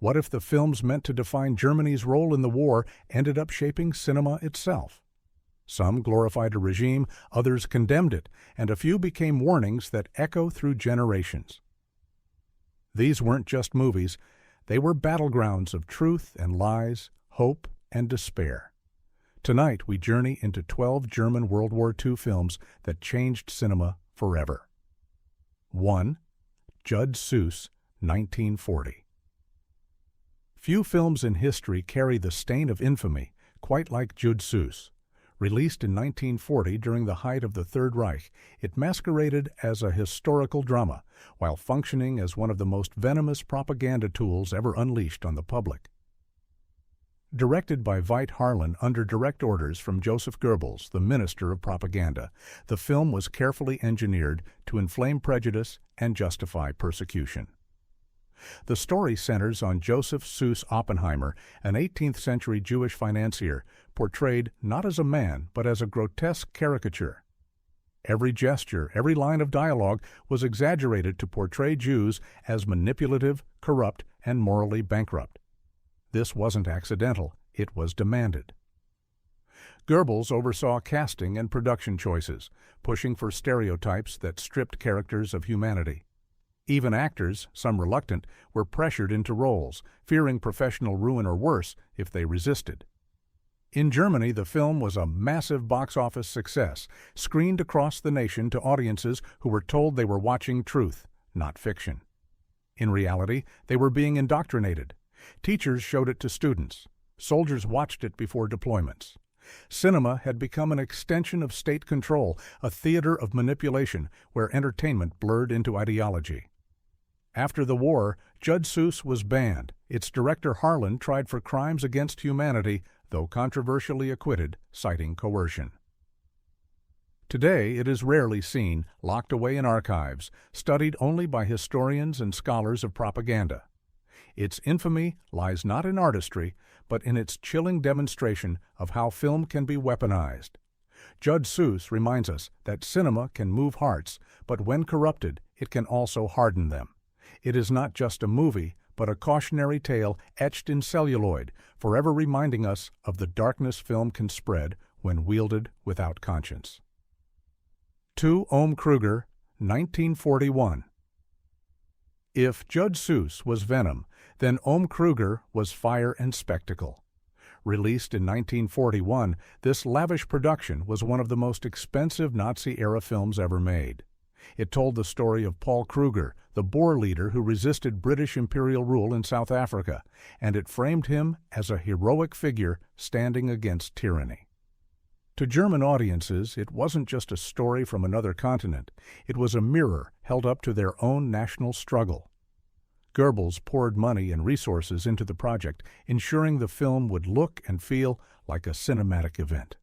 What if the films meant to define Germany's role in the war ended up shaping cinema itself? Some glorified a regime, others condemned it, and a few became warnings that echo through generations. These weren't just movies, they were battlegrounds of truth and lies, hope and despair. Tonight we journey into 12 German World War II films that changed cinema forever. 1. Judd Seuss, 1940. Few films in history carry the stain of infamy quite like Judd Seuss. Released in 1940 during the height of the Third Reich, it masqueraded as a historical drama while functioning as one of the most venomous propaganda tools ever unleashed on the public. Directed by Veit Harlan under direct orders from Joseph Goebbels, the Minister of Propaganda, the film was carefully engineered to inflame prejudice and justify persecution. The story centers on Joseph Seuss Oppenheimer, an 18th-century Jewish financier, portrayed not as a man but as a grotesque caricature. Every gesture, every line of dialogue was exaggerated to portray Jews as manipulative, corrupt, and morally bankrupt. This wasn't accidental, it was demanded. Goebbels oversaw casting and production choices, pushing for stereotypes that stripped characters of humanity. Even actors, some reluctant, were pressured into roles, fearing professional ruin or worse if they resisted. In Germany, the film was a massive box office success, screened across the nation to audiences who were told they were watching truth, not fiction. In reality, they were being indoctrinated. Teachers showed it to students. Soldiers watched it before deployments. Cinema had become an extension of state control, a theater of manipulation where entertainment blurred into ideology. After the war, Judd Seuss was banned. Its director Harlan tried for crimes against humanity, though controversially acquitted, citing coercion. Today, it is rarely seen, locked away in archives, studied only by historians and scholars of propaganda. Its infamy lies not in artistry, but in its chilling demonstration of how film can be weaponized. Judd Seuss reminds us that cinema can move hearts, but when corrupted, it can also harden them. It is not just a movie, but a cautionary tale etched in celluloid, forever reminding us of the darkness film can spread when wielded without conscience. 2. Ohm Kruger, 1941. If Judd Seuss was venom, then Ohm Kruger was fire and spectacle. Released in 1941, this lavish production was one of the most expensive Nazi-era films ever made. It told the story of Paul Kruger, the Boer leader who resisted British imperial rule in South Africa, and it framed him as a heroic figure standing against tyranny. To German audiences, it wasn't just a story from another continent. It was a mirror held up to their own national struggle. Goebbels poured money and resources into the project, ensuring the film would look and feel like a cinematic event.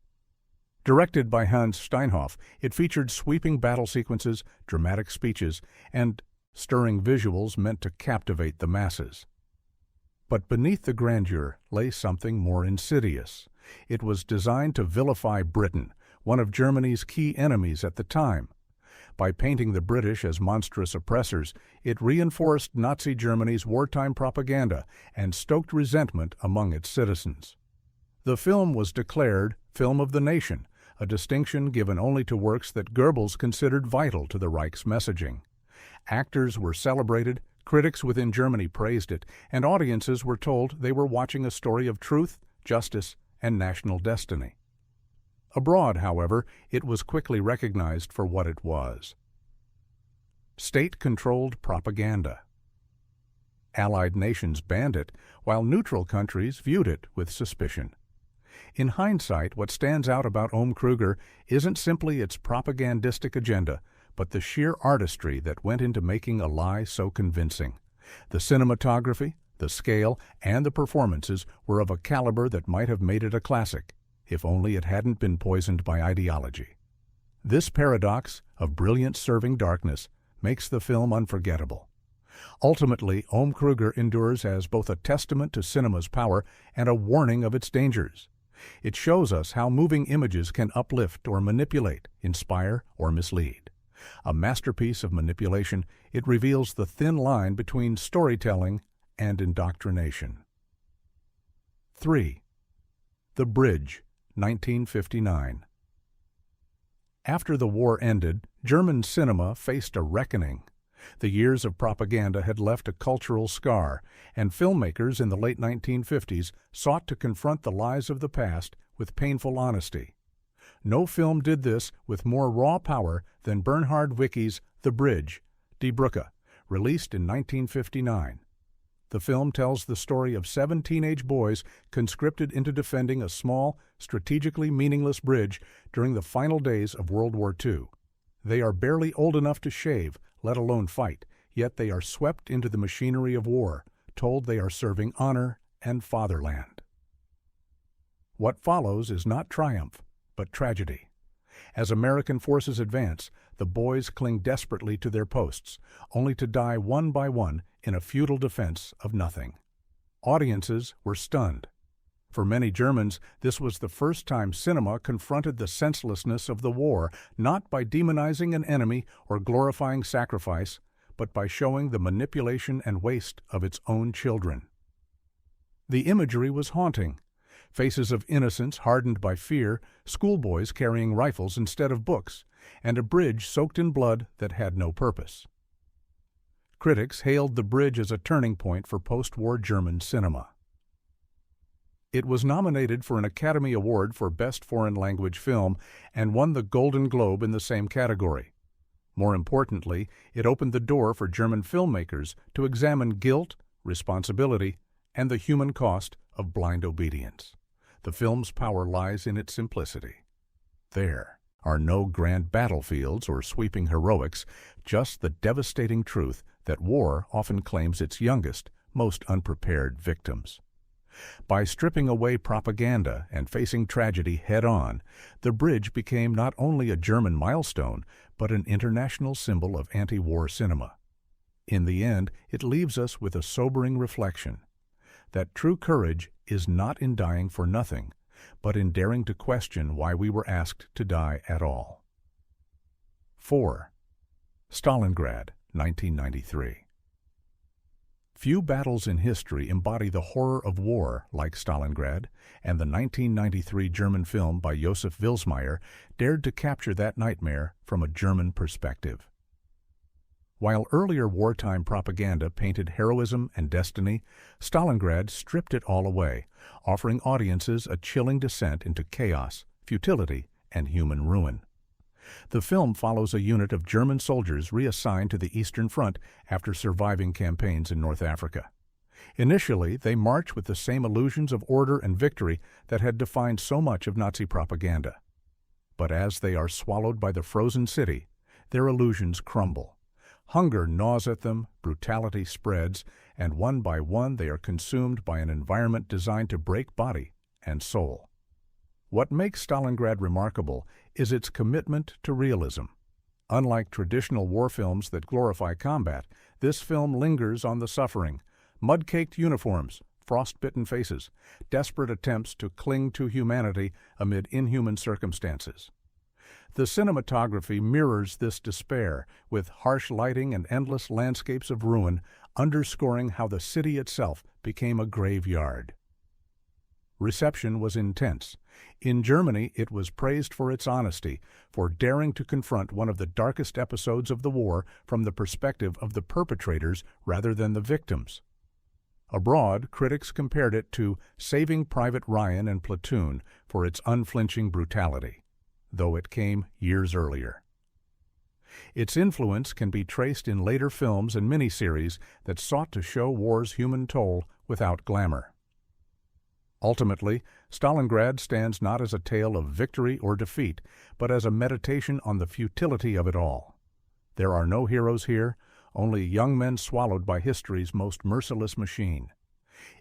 Directed by Hans Steinhoff, it featured sweeping battle sequences, dramatic speeches, and stirring visuals meant to captivate the masses. But beneath the grandeur lay something more insidious. It was designed to vilify Britain, one of Germany's key enemies at the time. By painting the British as monstrous oppressors, it reinforced Nazi Germany's wartime propaganda and stoked resentment among its citizens. The film was declared Film of the Nation, a distinction given only to works that Goebbels considered vital to the Reich's messaging. Actors were celebrated, critics within Germany praised it, and audiences were told they were watching a story of truth, justice, and national destiny. Abroad, however, it was quickly recognized for what it was: state-controlled propaganda. Allied nations banned it, while neutral countries viewed it with suspicion. In hindsight, what stands out about Ohm Kruger isn't simply its propagandistic agenda, but the sheer artistry that went into making a lie so convincing. The cinematography, the scale, and the performances were of a caliber that might have made it a classic, if only it hadn't been poisoned by ideology. This paradox of brilliance serving darkness makes the film unforgettable. Ultimately, Ohm Kruger endures as both a testament to cinema's power and a warning of its dangers. It shows us how moving images can uplift or manipulate, inspire or mislead. A masterpiece of manipulation, it reveals the thin line between storytelling and indoctrination. 3. The Bridge, 1959. After the war ended, German cinema faced a reckoning. The years of propaganda had left a cultural scar, and filmmakers in the late 1950s sought to confront the lies of the past with painful honesty. No film did this with more raw power than Bernhard Wicki's The Bridge, Die Brücke, released in 1959. The film tells the story of 7 teenage boys conscripted into defending a small, strategically meaningless bridge during the final days of World War II. They are barely old enough to shave, let alone fight, yet they are swept into the machinery of war, told they are serving honor and fatherland. What follows is not triumph, but tragedy. As American forces advance, the boys cling desperately to their posts, only to die one by one in a futile defense of nothing. Audiences were stunned. For many Germans, this was the first time cinema confronted the senselessness of the war, not by demonizing an enemy or glorifying sacrifice, but by showing the manipulation and waste of its own children. The imagery was haunting. Faces of innocence hardened by fear, schoolboys carrying rifles instead of books, and a bridge soaked in blood that had no purpose. Critics hailed The Bridge as a turning point for post-war German cinema. It was nominated for an Academy Award for Best Foreign Language Film and won the Golden Globe in the same category. More importantly, it opened the door for German filmmakers to examine guilt, responsibility, and the human cost of blind obedience. The film's power lies in its simplicity. There are no grand battlefields or sweeping heroics, just the devastating truth that war often claims its youngest, most unprepared victims. By stripping away propaganda and facing tragedy head-on, The Bridge became not only a German milestone, but an international symbol of anti-war cinema. In the end, it leaves us with a sobering reflection that true courage is not in dying for nothing, but in daring to question why we were asked to die at all. 4. Stalingrad, 1993. Few battles in history embody the horror of war like Stalingrad, and the 1993 German film by Josef Vilsmeier dared to capture that nightmare from a German perspective. While earlier wartime propaganda painted heroism and destiny, Stalingrad stripped it all away, offering audiences a chilling descent into chaos, futility, and human ruin. The film follows a unit of German soldiers reassigned to the Eastern Front after surviving campaigns in North Africa. Initially, they march with the same illusions of order and victory that had defined so much of Nazi propaganda. But as they are swallowed by the frozen city, their illusions crumble. Hunger gnaws at them, brutality spreads, and one by one they are consumed by an environment designed to break body and soul. What makes Stalingrad remarkable is its commitment to realism. Unlike traditional war films that glorify combat, this film lingers on the suffering, mud-caked uniforms, frost-bitten faces, desperate attempts to cling to humanity amid inhuman circumstances. The cinematography mirrors this despair, with harsh lighting and endless landscapes of ruin, underscoring how the city itself became a graveyard. Reception was intense. In Germany, it was praised for its honesty, for daring to confront one of the darkest episodes of the war from the perspective of the perpetrators rather than the victims. Abroad, critics compared it to Saving Private Ryan and Platoon for its unflinching brutality, though it came years earlier. Its influence can be traced in later films and miniseries that sought to show war's human toll without glamour. Ultimately, Stalingrad stands not as a tale of victory or defeat, but as a meditation on the futility of it all. There are no heroes here, only young men swallowed by history's most merciless machine.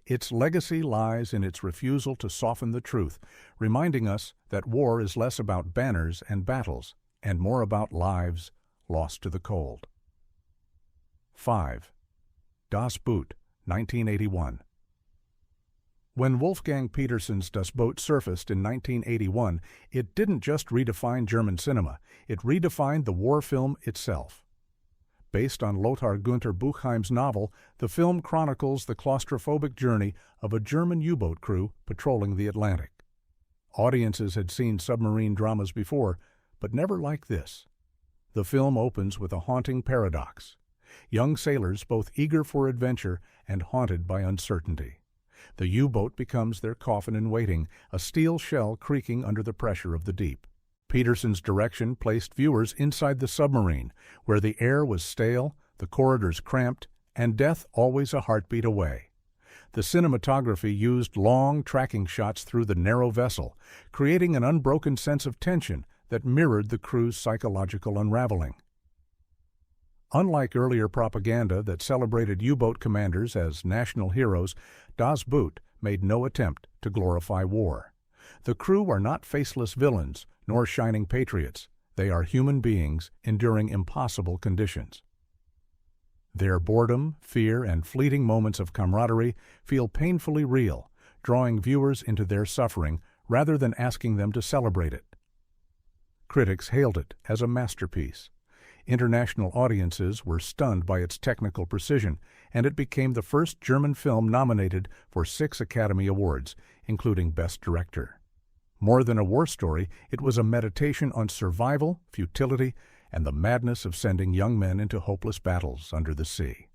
Its legacy lies in its refusal to soften the truth, reminding us that war is less about banners and battles, and more about lives lost to the cold. 5. Das Boot, 1981. When Wolfgang Petersen's Das Boot surfaced in 1981, it didn't just redefine German cinema, it redefined the war film itself. Based on Lothar Gunther Buchheim's novel, the film chronicles the claustrophobic journey of a German U-boat crew patrolling the Atlantic. Audiences had seen submarine dramas before, but never like this. The film opens with a haunting paradox. Young sailors both eager for adventure and haunted by uncertainty. The U-boat becomes their coffin in waiting, a steel shell creaking under the pressure of the deep. Peterson's direction placed viewers inside the submarine, where the air was stale, the corridors cramped, and death always a heartbeat away. The cinematography used long tracking shots through the narrow vessel, creating an unbroken sense of tension that mirrored the crew's psychological unraveling. Unlike earlier propaganda that celebrated U-boat commanders as national heroes, Das Boot made no attempt to glorify war. The crew are not faceless villains, nor shining patriots. They are human beings enduring impossible conditions. Their boredom, fear, and fleeting moments of camaraderie feel painfully real, drawing viewers into their suffering rather than asking them to celebrate it. Critics hailed it as a masterpiece. International audiences were stunned by its technical precision, and it became the first German film nominated for 6 Academy Awards, including Best Director. More than a war story, it was a meditation on survival, futility, and the madness of sending young men into hopeless battles under the sea.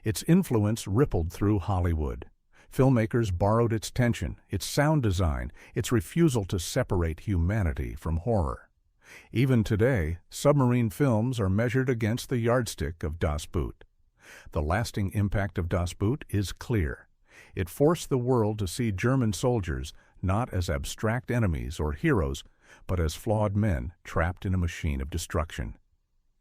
Its influence rippled through Hollywood. Filmmakers borrowed its tension, its sound design, its refusal to separate humanity from horror. Even today, submarine films are measured against the yardstick of Das Boot. The lasting impact of Das Boot is clear. It forced the world to see German soldiers not as abstract enemies or heroes, but as flawed men trapped in a machine of destruction.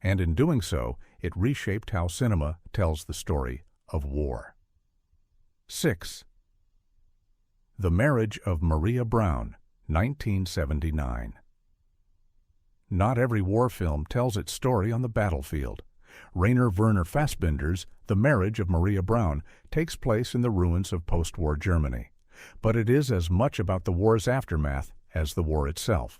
And in doing so, it reshaped how cinema tells the story of war. 6. The Marriage of Maria Braun, 1979. Not every war film tells its story on the battlefield. Rainer Werner Fassbinder's The Marriage of Maria Braun takes place in the ruins of post-war Germany, but it is as much about the war's aftermath as the war itself.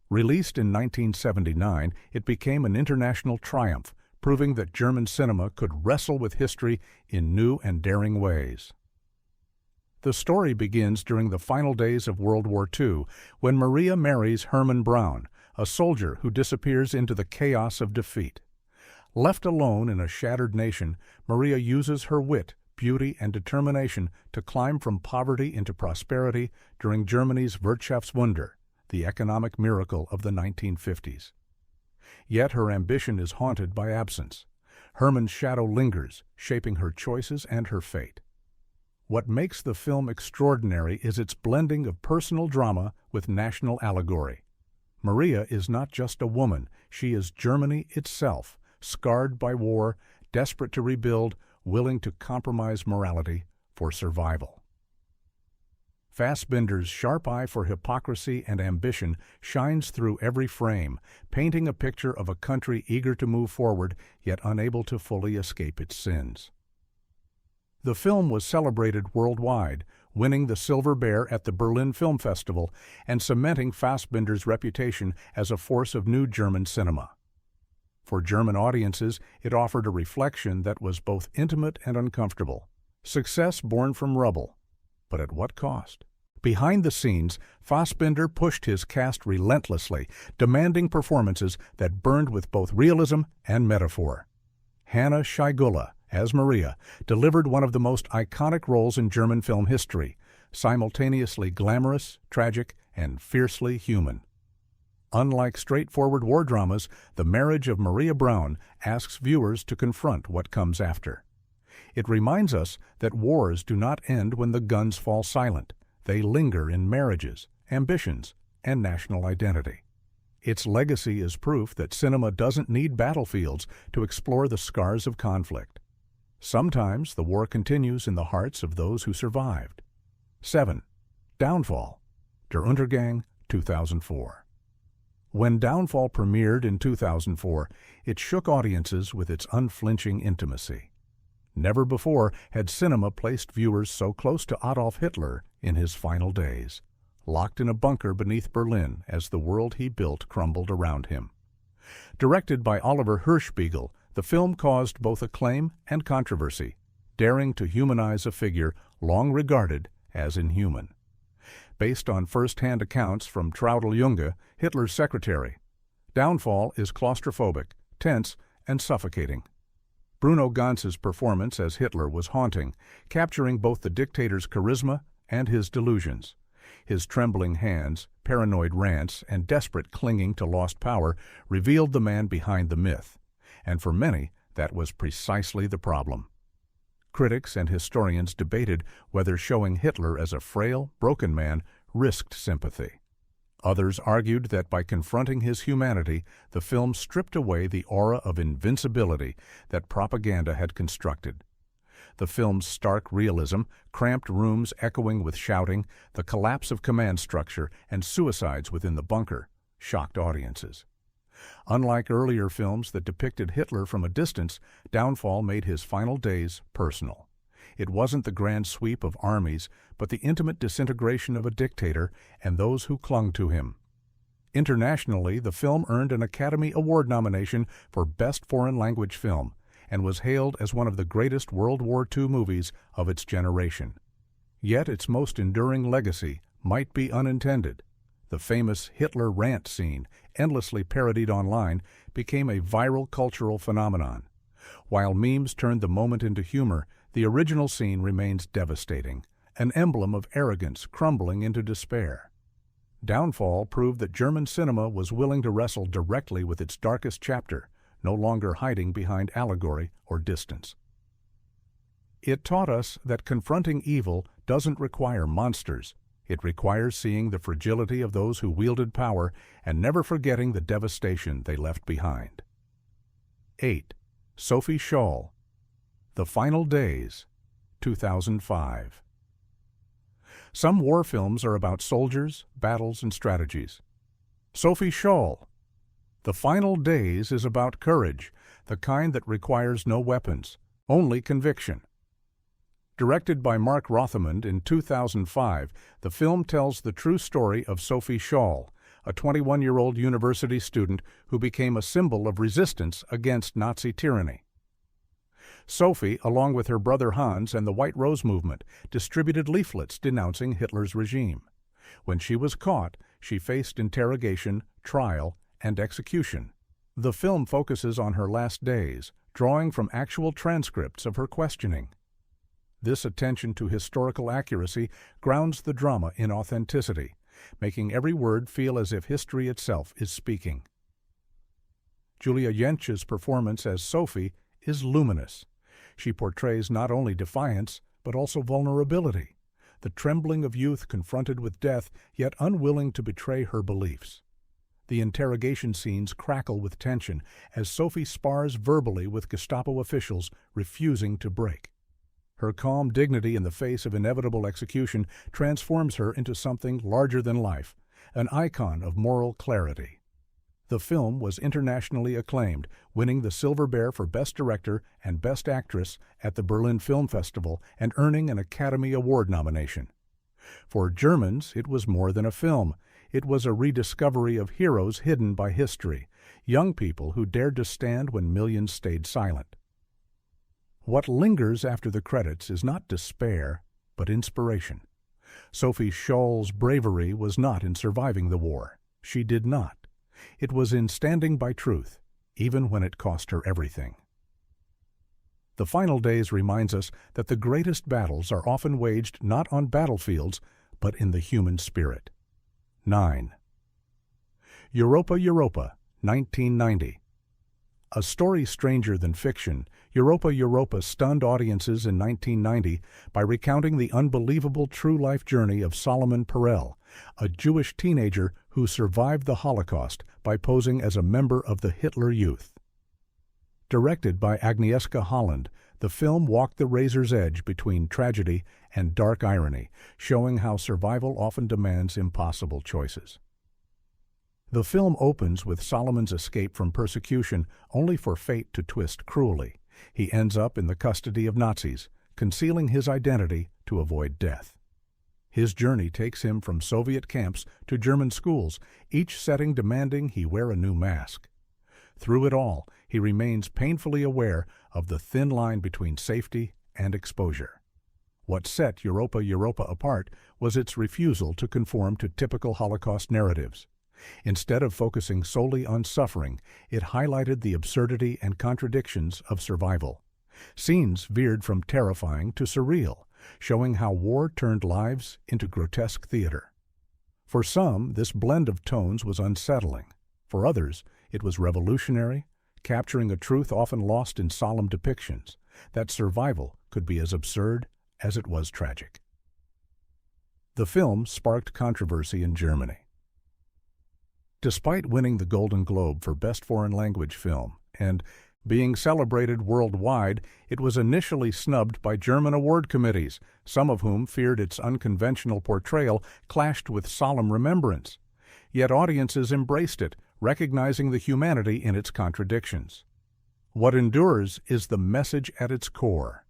Released in 1979, it became an international triumph, proving that German cinema could wrestle with history in new and daring ways. The story begins during the final days of World War II, when Maria marries Hermann Braun, a soldier who disappears into the chaos of defeat. Left alone in a shattered nation, Maria uses her wit, beauty, and determination to climb from poverty into prosperity during Germany's Wirtschaftswunder, the economic miracle of the 1950s. Yet her ambition is haunted by absence. Hermann's shadow lingers, shaping her choices and her fate. What makes the film extraordinary is its blending of personal drama with national allegory. Maria is not just a woman, she is Germany itself, scarred by war, desperate to rebuild, willing to compromise morality for survival. Fassbinder's sharp eye for hypocrisy and ambition shines through every frame, painting a picture of a country eager to move forward, yet unable to fully escape its sins. The film was celebrated worldwide, winning the Silver Bear at the Berlin Film Festival and cementing Fassbinder's reputation as a force of new German cinema. For German audiences, it offered a reflection that was both intimate and uncomfortable. Success born from rubble. But at what cost? Behind the scenes, Fassbinder pushed his cast relentlessly, demanding performances that burned with both realism and metaphor. Hanna Scheigula, as Maria, delivered one of the most iconic roles in German film history, simultaneously glamorous, tragic, and fiercely human. Unlike straightforward war dramas, The Marriage of Maria Braun asks viewers to confront what comes after. It reminds us that wars do not end when the guns fall silent. They linger in marriages, ambitions, and national identity. Its legacy is proof that cinema doesn't need battlefields to explore the scars of conflict. Sometimes the war continues in the hearts of those who survived. 7. Downfall. Der Untergang, 2004. When Downfall premiered in 2004, it shook audiences with its unflinching intimacy. Never before had cinema placed viewers so close to Adolf Hitler in his final days, locked in a bunker beneath Berlin as the world he built crumbled around him. Directed by Oliver Hirschbiegel, the film caused both acclaim and controversy, daring to humanize a figure long regarded as inhuman. Based on first-hand accounts from Traudl Junge, Hitler's secretary, Downfall is claustrophobic, tense, and suffocating. Bruno Ganz's performance as Hitler was haunting, capturing both the dictator's charisma and his delusions. His trembling hands, paranoid rants, and desperate clinging to lost power revealed the man behind the myth, and for many, that was precisely the problem. Critics and historians debated whether showing Hitler as a frail, broken man risked sympathy. Others argued that by confronting his humanity, the film stripped away the aura of invincibility that propaganda had constructed. The film's stark realism, cramped rooms echoing with shouting, the collapse of command structure, and suicides within the bunker shocked audiences. Unlike earlier films that depicted Hitler from a distance, Downfall made his final days personal. It wasn't the grand sweep of armies, but the intimate disintegration of a dictator and those who clung to him. Internationally, the film earned an Academy Award nomination for Best Foreign Language Film and was hailed as one of the greatest World War II movies of its generation. Yet its most enduring legacy might be unintended. The famous Hitler rant scene, endlessly parodied online, became a viral cultural phenomenon. While memes turned the moment into humor, the original scene remains devastating, an emblem of arrogance crumbling into despair. Downfall proved that German cinema was willing to wrestle directly with its darkest chapter, no longer hiding behind allegory or distance. It taught us that confronting evil doesn't require monsters. It requires seeing the fragility of those who wielded power and never forgetting the devastation they left behind. 8. Sophie Scholl, The Final Days, 2005. Some war films are about soldiers, battles, and strategies. Sophie Scholl, The Final Days is about courage, the kind that requires no weapons, only conviction. Directed by Mark Rothemund in 2005, the film tells the true story of Sophie Scholl, a 21-year-old university student who became a symbol of resistance against Nazi tyranny. Sophie, along with her brother Hans and the White Rose movement, distributed leaflets denouncing Hitler's regime. When she was caught, she faced interrogation, trial, and execution. The film focuses on her last days, drawing from actual transcripts of her questioning. This attention to historical accuracy grounds the drama in authenticity, making every word feel as if history itself is speaking. Julia Jentsch's performance as Sophie is luminous. She portrays not only defiance, but also vulnerability, the trembling of youth confronted with death, yet unwilling to betray her beliefs. The interrogation scenes crackle with tension as Sophie spars verbally with Gestapo officials, refusing to break. Her calm dignity in the face of inevitable execution transforms her into something larger than life, an icon of moral clarity. The film was internationally acclaimed, winning the Silver Bear for Best Director and Best Actress at the Berlin Film Festival and earning an Academy Award nomination. For Germans, it was more than a film. It was a rediscovery of heroes hidden by history, young people who dared to stand when millions stayed silent. What lingers after the credits is not despair, but inspiration. Sophie Scholl's bravery was not in surviving the war. She did not. It was in standing by truth, even when it cost her everything. The Final Days reminds us that the greatest battles are often waged not on battlefields, but in the human spirit. 9. Europa, Europa, 1990. A story stranger than fiction, Europa, Europa stunned audiences in 1990 by recounting the unbelievable true-life journey of Solomon Perel, a Jewish teenager who survived the Holocaust by posing as a member of the Hitler Youth. Directed by Agnieszka Holland, the film walked the razor's edge between tragedy and dark irony, showing how survival often demands impossible choices. The film opens with Solomon's escape from persecution, only for fate to twist cruelly. He ends up in the custody of Nazis, concealing his identity to avoid death. His journey takes him from Soviet camps to German schools, each setting demanding he wear a new mask. Through it all, he remains painfully aware of the thin line between safety and exposure. What set Europa apart was its refusal to conform to typical Holocaust narratives. Instead of focusing solely on suffering, it highlighted the absurdity and contradictions of survival. Scenes veered from terrifying to surreal, showing how war turned lives into grotesque theater. For some, this blend of tones was unsettling. For others, it was revolutionary, capturing a truth often lost in solemn depictions, that survival could be as absurd as it was tragic. The film sparked controversy in Germany. Despite winning the Golden Globe for Best Foreign Language Film and being celebrated worldwide, it was initially snubbed by German award committees, some of whom feared its unconventional portrayal clashed with solemn remembrance. Yet audiences embraced it, recognizing the humanity in its contradictions. What endures is the message at its core.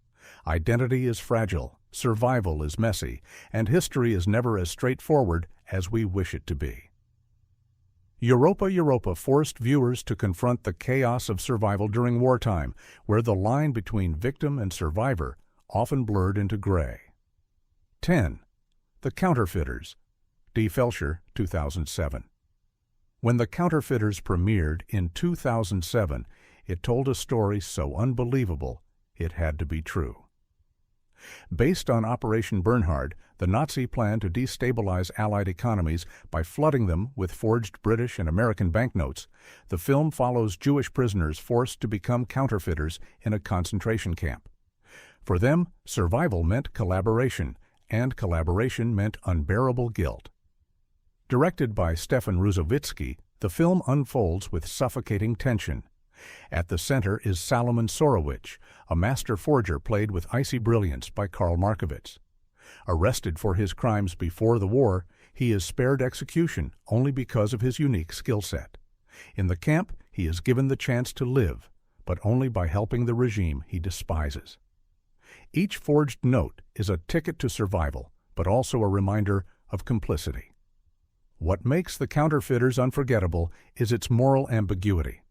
Identity is fragile, survival is messy, and history is never as straightforward as we wish it to be. Europa forced viewers to confront the chaos of survival during wartime, where the line between victim and survivor often blurred into gray. 10. The Counterfeiters. D. Felsher, 2007. When The Counterfeiters premiered in 2007, it told a story so unbelievable it had to be true. Based on Operation Bernhard, the Nazi plan to destabilize Allied economies by flooding them with forged British and American banknotes, the film follows Jewish prisoners forced to become counterfeiters in a concentration camp. For them, survival meant collaboration, and collaboration meant unbearable guilt. Directed by Stefan Rusowitsky, the film unfolds with suffocating tension. At the center is Salomon Sorowich, a master forger played with icy brilliance by Karl Markovits. Arrested for his crimes before the war, he is spared execution only because of his unique skill set. In the camp, he is given the chance to live, but only by helping the regime he despises. Each forged note is a ticket to survival, but also a reminder of complicity. What makes The Counterfeiters unforgettable is its moral ambiguity.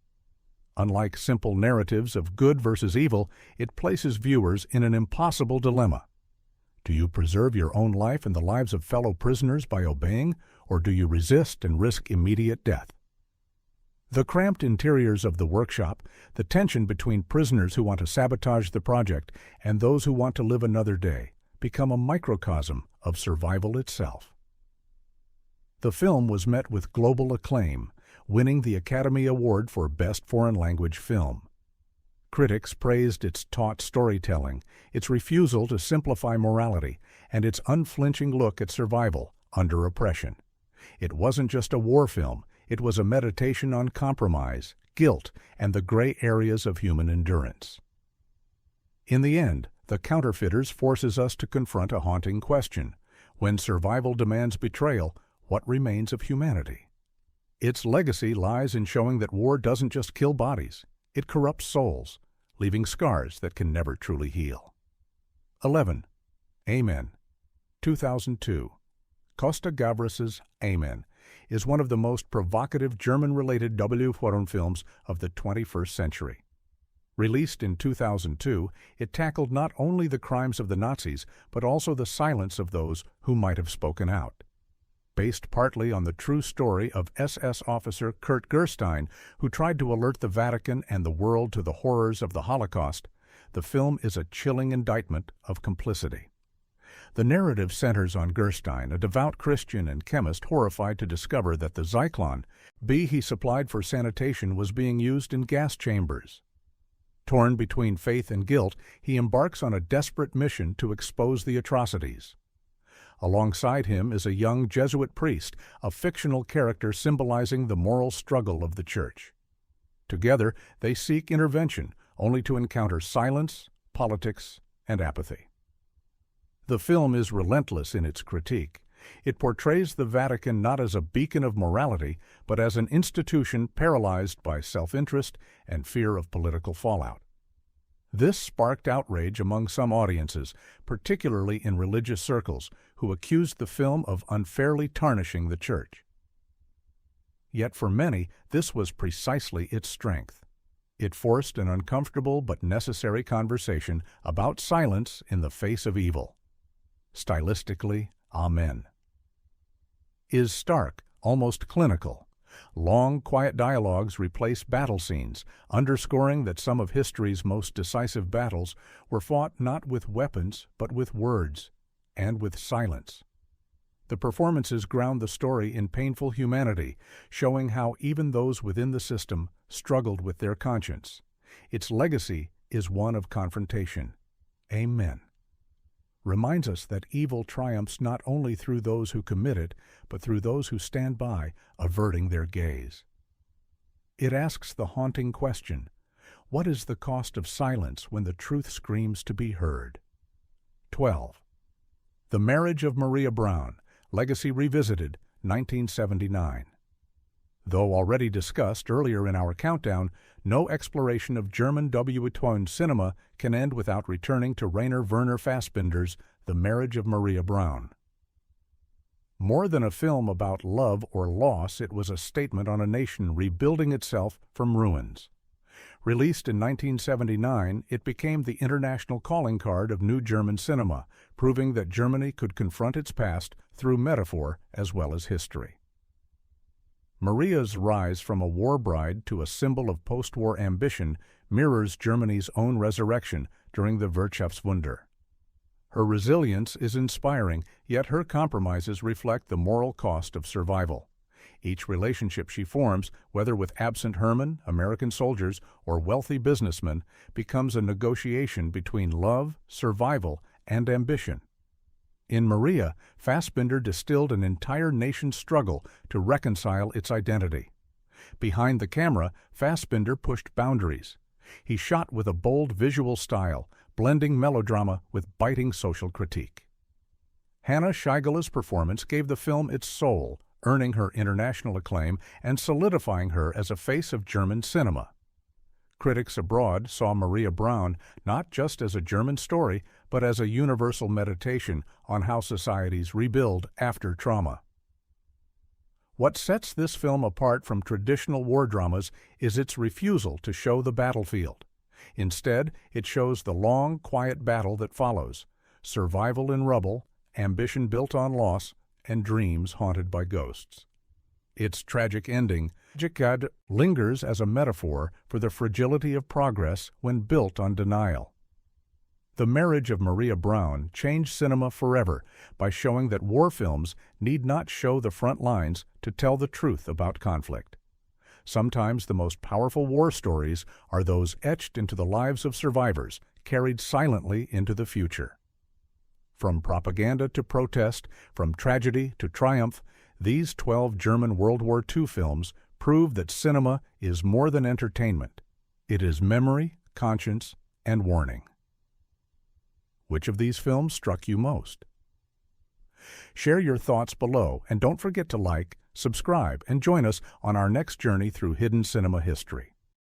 Unlike simple narratives of good versus evil, it places viewers in an impossible dilemma. Do you preserve your own life and the lives of fellow prisoners by obeying, or do you resist and risk immediate death? The cramped interiors of the workshop, the tension between prisoners who want to sabotage the project and those who want to live another day, become a microcosm of survival itself. The film was met with global acclaim, winning the Academy Award for Best Foreign Language Film. Critics praised its taut storytelling, its refusal to simplify morality, and its unflinching look at survival under oppression. It wasn't just a war film, it was a meditation on compromise, guilt, and the gray areas of human endurance. In the end, The Counterfeiters forces us to confront a haunting question. When survival demands betrayal, what remains of humanity? Its legacy lies in showing that war doesn't just kill bodies, it corrupts souls, leaving scars that can never truly heal. 11. Amen. 2002. Costa Gavras' Amen is one of the most provocative German-related WWII films of the 21st century. Released in 2002, it tackled not only the crimes of the Nazis, but also the silence of those who might have spoken out. Based partly on the true story of SS officer Kurt Gerstein, who tried to alert the Vatican and the world to the horrors of the Holocaust, the film is a chilling indictment of complicity. The narrative centers on Gerstein, a devout Christian and chemist horrified to discover that the Zyklon he supplied for sanitation was being used in gas chambers. Torn between faith and guilt, he embarks on a desperate mission to expose the atrocities. Alongside him is a young Jesuit priest, a fictional character symbolizing the moral struggle of the Church. Together, they seek intervention, only to encounter silence, politics, and apathy. The film is relentless in its critique. It portrays the Vatican not as a beacon of morality, but as an institution paralyzed by self-interest and fear of political fallout. This sparked outrage among some audiences, particularly in religious circles, who accused the film of unfairly tarnishing the Church. Yet for many, this was precisely its strength. It forced an uncomfortable but necessary conversation about silence in the face of evil. Stylistically, amen. Is stark, almost clinical. Long, quiet dialogues replace battle scenes, underscoring that some of history's most decisive battles were fought not with weapons, but with words, and with silence. The performances ground the story in painful humanity, showing how even those within the system struggled with their conscience. Its legacy is one of confrontation. Amen. Reminds us that evil triumphs not only through those who commit it, but through those who stand by, averting their gaze. It asks the haunting question, what is the cost of silence when the truth screams to be heard? 12. The Marriage of Maria Brown, Legacy Revisited, 1979. Though already discussed earlier in our countdown, no exploration of German WWII cinema can end without returning to Rainer Werner Fassbinder's The Marriage of Maria Brown. More than a film about love or loss, it was a statement on a nation rebuilding itself from ruins. Released in 1979, it became the international calling card of new German cinema, proving that Germany could confront its past through metaphor as well as history. Maria's rise from a war bride to a symbol of post-war ambition mirrors Germany's own resurrection during the Wirtschaftswunder. Her resilience is inspiring, yet her compromises reflect the moral cost of survival. Each relationship she forms, whether with absent Hermann, American soldiers, or wealthy businessmen, becomes a negotiation between love, survival, and ambition. In Maria, Fassbinder distilled an entire nation's struggle to reconcile its identity. Behind the camera, Fassbinder pushed boundaries. He shot with a bold visual style, blending melodrama with biting social critique. Hanna Scheigele's performance gave the film its soul, earning her international acclaim and solidifying her as a face of German cinema. Critics abroad saw Maria Brown not just as a German story, but as a universal meditation on how societies rebuild after trauma. What sets this film apart from traditional war dramas is its refusal to show the battlefield. Instead, it shows the long, quiet battle that follows, survival in rubble, ambition built on loss, and dreams haunted by ghosts. Its tragic ending, lingers as a metaphor for the fragility of progress when built on denial. The Marriage of Maria Brown changed cinema forever by showing that war films need not show the front lines to tell the truth about conflict. Sometimes the most powerful war stories are those etched into the lives of survivors, carried silently into the future. From propaganda to protest, from tragedy to triumph, these 12 German World War II films prove that cinema is more than entertainment. It is memory, conscience, and warning. Which of these films struck you most? Share your thoughts below, and don't forget to like, subscribe, and join us on our next journey through hidden cinema history.